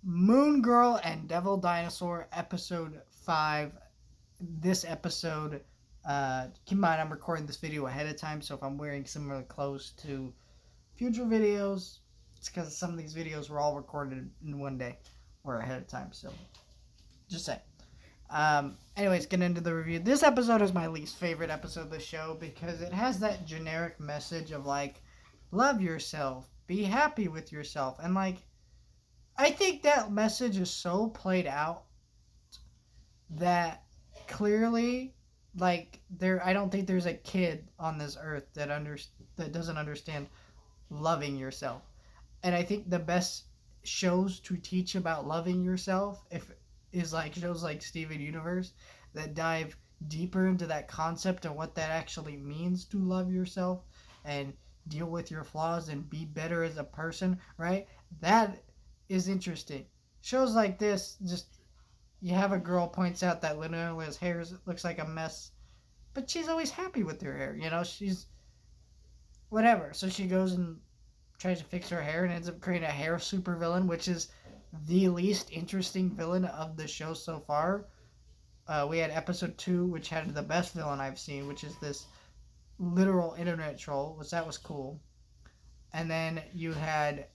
Moon Girl and Devil Dinosaur, episode 5. This episode, keep in mind I'm recording this video ahead of time, so if I'm wearing similar clothes to future videos, it's because some of these videos were all recorded in one day or ahead of time, so just saying. Anyways, getting into the review. This episode is my least favorite episode of the show because it has that generic message of like, love yourself, be happy with yourself, and like, I think that message is so played out that clearly, like, I don't think there's a kid on this earth that doesn't understand loving yourself. And I think the best shows to teach about loving yourself is like shows like Steven Universe that dive deeper into that concept and what that actually means to love yourself and deal with your flaws and be better as a person, right? That is interesting. Shows like this, just you have a girl points out that Linnell's hair looks like a mess, but she's always happy with her hair. You know, she's whatever. So she goes and tries to fix her hair and ends up creating a hair supervillain, which is the least interesting villain of the show so far. We had episode 2, which had the best villain I've seen, which is this literal internet troll, which that was cool. And then you had,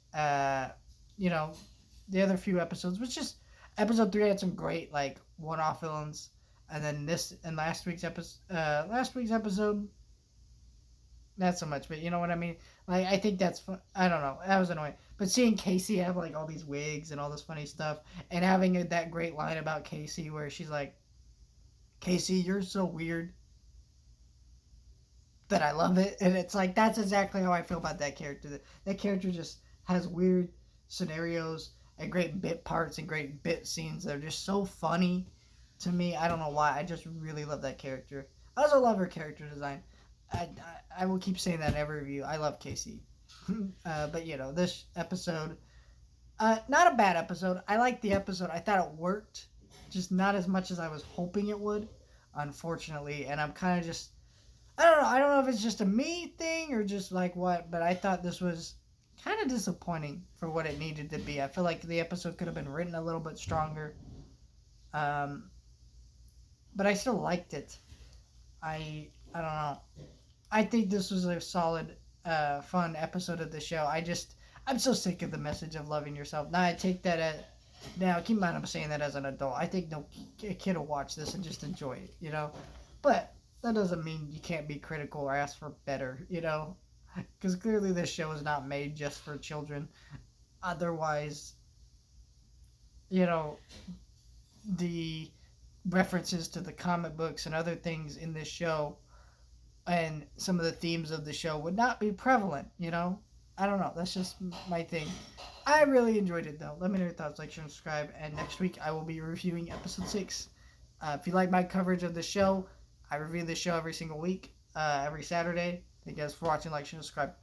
the other few episodes, which just episode 3 had some great like one-off villains, and then last week's episode, not so much, but you know what I mean. Like I think that's fun. I don't know. That was annoying. But seeing Casey have like all these wigs and all this funny stuff, and having that great line about Casey where she's like, "Casey, you're so weird that I love it," and it's like that's exactly how I feel about that character. That character just has weird scenarios and great bit parts and great bit scenes that are just so funny to me. I don't know why. I just really love that character. I also love her character design. I will keep saying that in every review. I love Casey. But this episode, not a bad episode. I liked the episode. I thought it worked, just not as much as I was hoping it would, unfortunately. And I'm kind of just, I don't know. I don't know if it's just a me thing or just like what, but I thought this was kind of disappointing for what it needed to be. I feel like the episode could have been written a little bit stronger. But I still liked it. I don't know. I think this was a solid, fun episode of the show. I'm so sick of the message of loving yourself. Now I take that now keep in mind I'm saying that as an adult. I think a kid will watch this and just enjoy it, But that doesn't mean you can't be critical or ask for better, Because clearly this show is not made just for children. Otherwise, the references to the comic books and other things in this show and some of the themes of the show would not be prevalent, I don't know. That's just my thing. I really enjoyed it, though. Let me know your thoughts, like, share, and subscribe. And next week, I will be reviewing episode 6. If you like my coverage of the show, I review the show every single week, every Saturday. Thank you guys for watching, like, share, and subscribe.